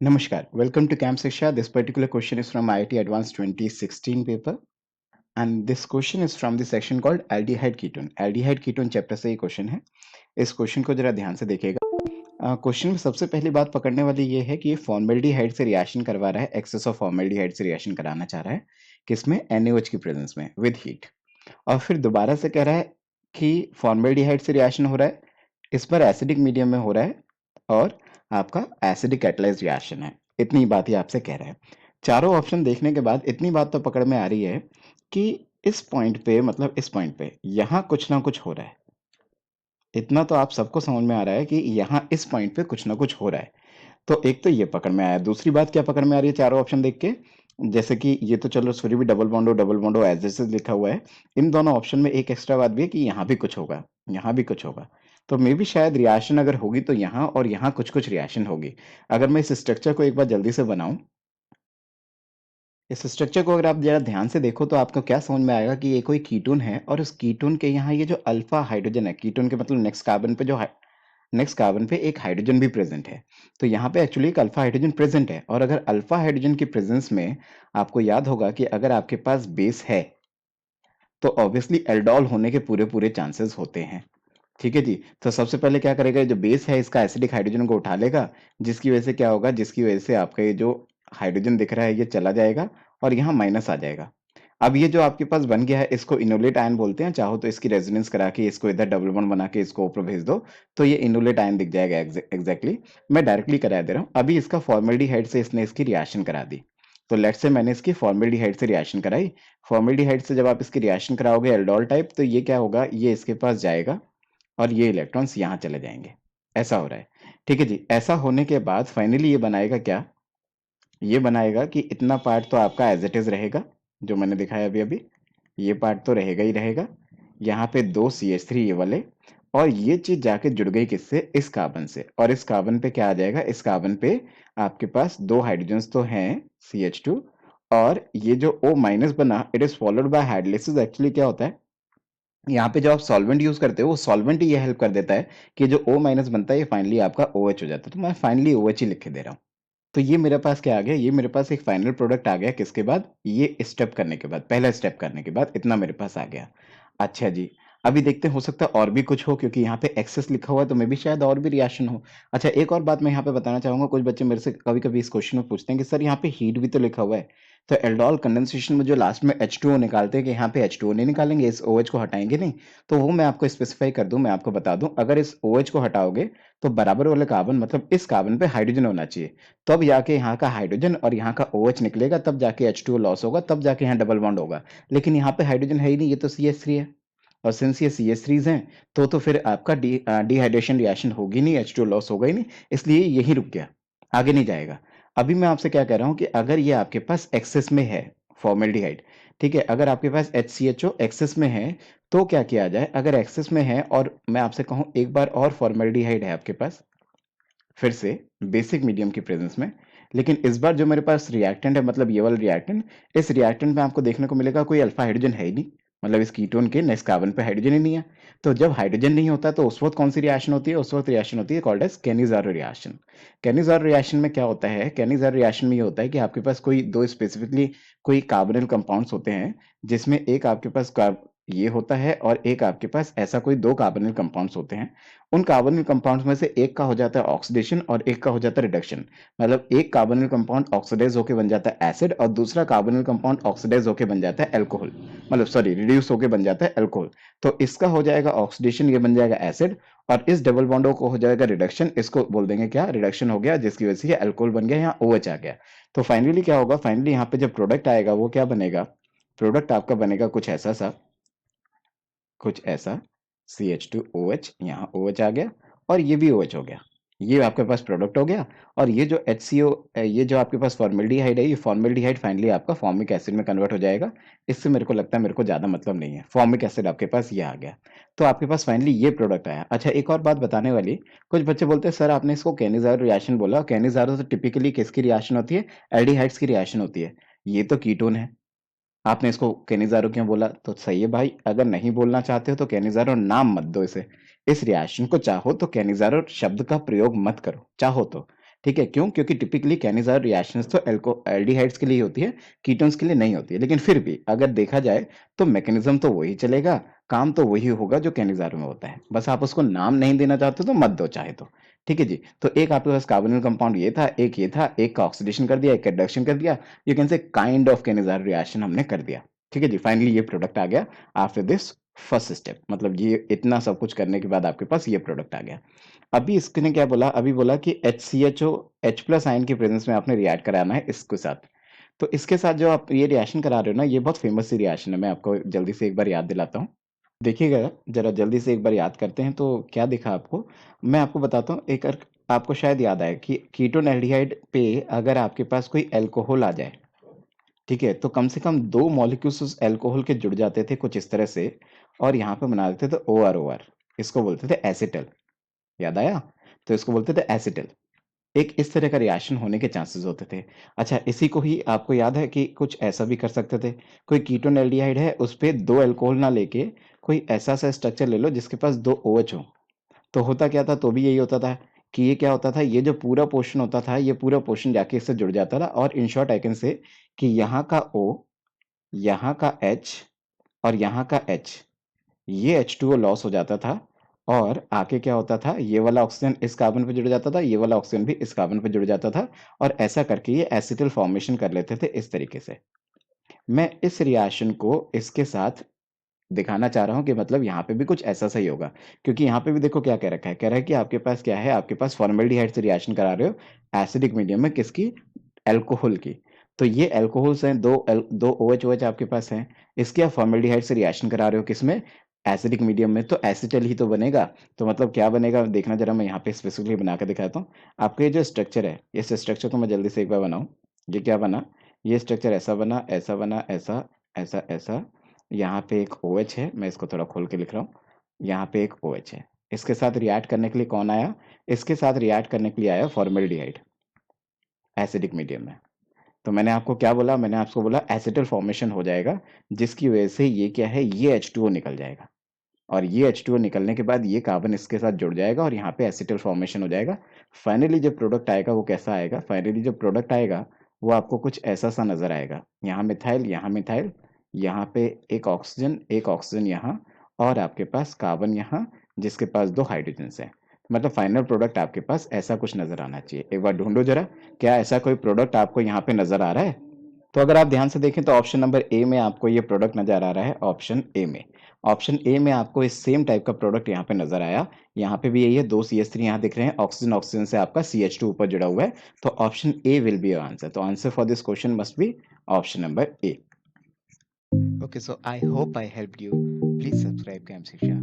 Namaskar. Welcome to Camp Shiksha. This particular question is from IIT Advanced 2016 paper, and this question is from the section called aldehyde ketone. Aldehyde ketone chapter से ये question है. इस question को जरा ध्यान से देखिएगा. Question में सबसे पहली बात पकड़ने वाली ये है कि ये फॉर्मेल्डिहाइड से रिएक्शन करवा रहा है, एक्सेस ऑफ फॉर्मेल्डिहाइड से रिएक्शन कराना चाह रहा है, किसमें? NaOH की प्रेजेंस में विद हीट. और फिर दोबारा से कह रहा है कि फॉर्मेल्डिहाइड से रिएक्शन हो रहा है, इस पर एसिडिक मीडियम में हो रहा है और आपका एसिडिक कैटलाइज्ड रिएक्शन है. इतनी बात ही आपसे कह रहा है. चारों ऑप्शन देखने के बाद इतनी बात तो पकड़ में आ रही है कि इस पॉइंट पे, मतलब इस पॉइंट पे यहाँ कुछ ना कुछ हो रहा है. इतना तो आप सबको समझ में आ रहा है कि यहाँ इस पॉइंट पे कुछ ना कुछ हो रहा है. तो एक तो ये पकड़ में आया. दूसरी बात क्या पकड़ में आ रही है चारों ऑप्शन देख के? जैसे कि ये तो चलो फिर भी डबल बॉन्डो एज एज लिखा हुआ है. इन दोनों ऑप्शन में एक एक्स्ट्रा बात भी है कि यहाँ भी कुछ होगा, यहाँ भी कुछ होगा. तो मे भी शायद रिएक्शन अगर होगी तो यहाँ और यहाँ कुछ कुछ रिएक्शन होगी. अगर मैं इस स्ट्रक्चर को एक बार जल्दी से बनाऊं, इस स्ट्रक्चर को अगर आप जरा ध्यान से देखो तो आपको क्या समझ में आएगा कि ये कोई कीटोन है और उस कीटोन के यहाँ ये जो अल्फा हाइड्रोजन है, कीटोन के मतलब नेक्स्ट कार्बन पे जो नेक्स्ट कार्बन पे एक हाइड्रोजन भी प्रेजेंट है. तो यहाँ पे एक्चुअली एक अल्फा हाइड्रोजन प्रेजेंट है. और अगर अल्फा हाइड्रोजन की प्रेजेंस में आपको याद होगा कि अगर आपके पास बेस है तो ऑब्वियसली एल्डोल होने के पूरे पूरे चांसेस होते हैं. ठीक है जी. तो सबसे पहले क्या करेगा, ये जो बेस है इसका एसिडिक हाइड्रोजन को उठा लेगा, जिसकी वजह से क्या होगा, जिसकी वजह से आपका ये जो हाइड्रोजन दिख रहा है ये चला जाएगा और यहाँ माइनस आ जाएगा. अब ये जो आपके पास बन गया है इसको इनोलेट आयन बोलते हैं. चाहो तो इसकी रेजोनेंस करा के इसको इधर डबल बॉन्ड बना के इसको ऊपर भेज दो तो ये इनोलेट आयन दिख जाएगा. एग्जैक्टली मैं डायरेक्टली करा दे रहा हूँ. अभी इसका फॉर्मेल्डिहाइड से इसने इसकी रिएक्शन करा दी. तो लेट्स से मैंने इसकी फॉर्मेल्डिहाइड से रिएक्शन कराई. फॉर्मेल्डिहाइड से जब आप इसकी रिएक्शन कराओगे एल्डोल टाइप, तो ये क्या होगा, ये इसके पास जाएगा और ये इलेक्ट्रॉन्स यहाँ चले जाएंगे. ऐसा हो रहा है. ठीक है जी. ऐसा होने के बाद फाइनली ये बनाएगा क्या, ये बनाएगा कि इतना पार्ट तो आपका एज इट इज रहेगा जो मैंने दिखाया अभी अभी. ये पार्ट तो रहेगा ही रहेगा. यहाँ पे दो CH3 ये वाले, और ये चीज जाके जुड़ गई किससे, इस कार्बन से. और इस कार्बन पे क्या आ जाएगा, इस कार्बन पे आपके पास दो हाइड्रोजन्स तो हैं CH2. और ये जो O माइनस बना, it is followed by hydrolysis. Actually क्या होता है, यहाँ पे जब आप सॉल्वेंट यूज करते हो वो सॉल्वेंट ही ये हेल्प कर देता है कि जो O माइनस बनता है ये फाइनली आपका OH हो जाता है. तो मैं फाइनली OH ही लिख के दे रहा हूँ. तो ये मेरे पास क्या आ गया, ये मेरे पास एक फाइनल प्रोडक्ट आ गया. किसके बाद, ये स्टेप करने के बाद, पहला स्टेप करने के बाद इतना मेरे पास आ गया. अच्छा जी. अभी देखते हैं, हो सकता है और भी कुछ हो क्योंकि यहाँ पे एक्सेस लिखा हुआ है तो मे भी शायद और भी रिएक्शन हो. अच्छा, एक और बात मैं यहाँ पे बताना चाहूंगा. कुछ बच्चे मेरे से कभी कभी इस क्वेश्चन में पूछते हैं कि सर यहाँ पे हीट भी तो लिखा हुआ है, तो एल्डोल कंडेंसेशन में जो लास्ट में H2O निकालते हैं कि यहाँ पे H2O नहीं निकालेंगे, इस OH को हटाएंगे नहीं. तो वो मैं आपको स्पेसिफाई कर दूं, मैं आपको बता दूं, अगर इस OH को हटाओगे तो बराबर वाले कार्बन, मतलब इस कार्बन पे हाइड्रोजन होना चाहिए. तब जाके यहाँ का हाइड्रोजन और यहाँ का OH निकलेगा, तब जाके H2O लॉस होगा, तब जाके यहाँ डबल बॉन्ड होगा. लेकिन यहाँ पे हाइड्रोजन है ही नहीं, ये तो CH3 है. और सिंस ये CH3s हैं तो फिर आपका डिहाइड्रेशन रिएक्शन होगी नहीं, H2O लॉस होगा ही नहीं. इसलिए यही रुक गया, आगे नहीं जाएगा. अभी मैं आपसे क्या कह रहा हूँ कि अगर ये आपके पास एक्सेस में है फॉर्मेल्डिहाइड, ठीक है, अगर आपके पास HCHO एक्सेस में है तो क्या किया जाए. अगर एक्सेस में है और मैं आपसे कहूँ एक बार और फॉर्मेल्डिहाइड है आपके पास फिर से बेसिक मीडियम की प्रेजेंस में, लेकिन इस बार जो मेरे पास रिएक्टेंट है, मतलब ये वाला रिएक्टेंट, इस रिएक्टेंट में आपको देखने को मिलेगा कोई अल्फा हाइड्रोजन है ही नहीं. मतलब इस कीटोन के नेक्स्ट कार्बन पे हाइड्रोजन ही नहीं है. तो जब हाइड्रोजन नहीं होता तो उस वक्त कौन सी रिएक्शन होती है, उस वक्त रिएक्शन होती है called as Cannizzaro reaction. Cannizzaro reaction में क्या होता है, कैनिज़ारो रिएक्शन में ये होता है कि आपके पास कोई दो स्पेसिफिकली कोई कार्बोनिल कंपाउंड्स होते हैं, जिसमें एक आपके पास ये होता है और एक आपके पास ऐसा कोई दो कार्बोनिल कंपाउंड्स होते हैं. उन कार्बोनिल कंपाउंड्स में से एक का हो जाता है ऑक्सीडेशन और एक का हो जाता है रिडक्शन. मतलब एक कार्बोनिल कंपाउंड ऑक्सीडाइज होकर बन जाता है एसिड और दूसरा कार्बोनिल कंपाउंड ऑक्सीडाइज होकर बन जाता है अल्कोहल, मतलब सॉरी रिड्यूस होकर बन जाता है अल्कोहल. तो इसका हो जाएगा ऑक्सीडेशन, ये बन जाएगा एसिड. और इस डबल बॉन्डो को हो जाएगा रिडक्शन, इसको बोल देंगे क्या, रिडक्शन हो गया, जिसकी वजह से ये अल्कोहल बन गया, यहाँ OH आ गया. तो फाइनली क्या होगा, फाइनली यहाँ पे जब प्रोडक्ट आएगा वो क्या बनेगा, प्रोडक्ट आपका बनेगा कुछ ऐसा सा, कुछ ऐसा. CH2OH, यहाँ OH आ गया और ये भी OH हो गया. ये आपके पास प्रोडक्ट हो गया. और ये जो HCO, ये जो आपके पास फॉर्मेल्डिहाइड है, ये फॉर्मेल्डिहाइड फाइनली आपका फॉर्मिक एसिड में कन्वर्ट हो जाएगा. इससे मेरे को लगता है मेरे को ज़्यादा मतलब नहीं है. फॉर्मिक एसिड आपके पास ये आ गया. तो आपके पास फाइनली ये प्रोडक्ट आया. अच्छा, एक और बात बताने वाली. कुछ बच्चे बोलते हैं सर आपने इसको कैनिज़ारो रिएक्शन बोला, कैनिज़ारो तो टिपिकली किसकी रिएक्शन होती है, एल्डिहाइड्स की रिएक्शन होती है. ये तो कीटोन है, आपने इसको कैनिज़ारो क्यों बोला. तो सही है भाई, अगर नहीं बोलना चाहते हो तो कैनिज़ारो नाम मत दो इसे. इस रिएक्शन को चाहो तो कैनिज़ारो शब्द का प्रयोग मत करो, चाहो तो. ठीक है, क्यों? क्योंकि टिपिकली कैनिज़ार रिएक्शंस तो एल्डिहाइड्स के लिए होती है, कीटोन्स के लिए नहीं होती है। लेकिन फिर भी अगर देखा जाए तो मैकेनिज्म तो वही चलेगा, काम तो वही होगा जो कैनिज़ार में होता है। बस आप उसको नाम नहीं देना चाहते तो मत दो चाहे तो। ठीक है जी। तो एक आपके पास कार्बोनिल कंपाउंड ये था, एक ये था, एक का ऑक्सीडेशन कर दिया, एक का रिडक्शन कर दिया। You can say kind of Cannizzaro reaction हमने कर दिया। ठीक है जी। फाइनली ये प्रोडक्ट आ गया आफ्टर दिस फर्स्ट स्टेप, मतलब ये इतना सब कुछ करने के बाद आपके पास ये प्रोडक्ट आ गया। अभी इसने क्या बोला, अभी बोला कि HCHO H प्लस आयन की प्रेजेंस में आपने रिएक्ट कराना है इसके साथ। तो इसके साथ जो आप ये रिएक्शन करा रहे हो ना, ये बहुत फेमस सी रिएक्शन है। मैं आपको जल्दी से एक बार याद दिलाता हूँ। देखिएगा जरा जल्दी से एक बार याद करते हैं तो क्या दिखा आपको। मैं आपको बताता हूँ एक आपको शायद याद आए कि कीटोन एल्डिहाइड पे अगर आपके पास कोई एल्कोहल आ जाए, ठीक है, तो कम से कम 2 मॉलिक्यूल्स उस अल्कोहल के जुड़ जाते थे कुछ इस तरह से, और यहाँ पे बना देते थे OR। इसको बोलते थे एसिटल। याद आया? तो इसको बोलते थे एसिटल। एक इस तरह का रिएक्शन होने के चांसेस होते थे। अच्छा, इसी को ही आपको याद है कि कुछ ऐसा भी कर सकते थे, कोई कीटोन एल्डिहाइड है, उस पे 2 अल्कोहल ना लेके कोई ऐसा-सा स्ट्रक्चर ले लो जिसके पास 2 OH हो। तो होता क्या था, तो भी यही होता था कि ये क्या होता था, ये जो पूरा पोर्शन होता था, ये पूरा पोर्शन जाके इससे जुड़ जाता था, और in short I can say कि यहाँ का O, यहाँ का H और यहाँ का H, ये H2O लॉस हो जाता था, और आके क्या होता था, ये वाला ऑक्सीजन इस कार्बन पे जुड़ जाता था, ये वाला ऑक्सीजन भी इस कार्बन पे जुड़ जाता था, और ऐसा करके ये एसिटल फॉर्मेशन कर लेते थे इस तरीके से। मैं इस रिएक्शन को इसके साथ दिखाना चाह रहा हूँ कि मतलब यहाँ पे भी कुछ ऐसा सही होगा, क्योंकि यहाँ पे भी देखो क्या कह रखा है, कह रहा है कि आपके पास क्या है, आपके पास फॉर्मेल्डिहाइड से रिएक्शन करा रहे हो एसिडिक मीडियम में, किसकी? अल्कोहल की। तो ये अल्कोहल्स हैं, दो OH आपके पास हैं, इसके आप फॉर्मेल्डिहाइड से रिएक्शन करा रहे हो किसमें? एसिडिक मीडियम में, तो एसिटल ही तो बनेगा। तो मतलब क्या बनेगा देखना जरा, मैं यहाँ पे स्पेसिफिकली बना के दिखाता हूँ। आपका ये जो स्ट्रक्चर है, इस स्ट्रक्चर को मैं जल्दी से एक बार बनाऊँ। ये क्या बना? ये स्ट्रक्चर ऐसा बना, ऐसा बना, ऐसा, ऐसा, ऐसा। यहाँ पे एक OH है, मैं इसको थोड़ा खोल के लिख रहा हूँ। यहाँ पे एक OH है। इसके साथ रिएक्ट करने के लिए कौन आया? इसके साथ रिएक्ट करने के लिए आया फॉर्मेल्डिहाइड एसिडिक मीडियम में। तो मैंने आपको क्या बोला? मैंने आपको बोला एसिटल फॉर्मेशन हो जाएगा, जिसकी वजह से ये क्या है, ये H2O निकल जाएगा, और ये H2O निकलने के बाद ये कार्बन इसके साथ जुड़ जाएगा और यहाँ पे एसिटल फॉर्मेशन हो जाएगा। फाइनली जो प्रोडक्ट आएगा वो कैसा आएगा? फाइनली जो प्रोडक्ट आएगा वो आपको कुछ ऐसा सा नजर आएगा। यहाँ मिथाइल, यहाँ मिथाइल, यहाँ पे एक ऑक्सीजन यहाँ, और आपके पास कार्बन यहाँ, जिसके पास 2 हाइड्रोजन है। मतलब फाइनल प्रोडक्ट आपके पास ऐसा कुछ नजर आना चाहिए। एक बार ढूंढो जरा, क्या ऐसा कोई प्रोडक्ट आपको यहाँ पे नजर आ रहा है? तो अगर आप ध्यान से देखें तो ऑप्शन नंबर ए में आपको ये प्रोडक्ट नजर आ रहा है। ऑप्शन ए में आपको इस सेम टाइप का प्रोडक्ट यहाँ पे नजर आया। यहाँ पे भी यही है, 2 CH3 यहाँ दिख रहे हैं, ऑक्सीजन ऑक्सीजन से आपका CH2 ऊपर जुड़ा हुआ है। तो option A will be your answer. तो answer for this question must be option number A. Okay, so I hope I helped you. Please subscribe game शिक्षा।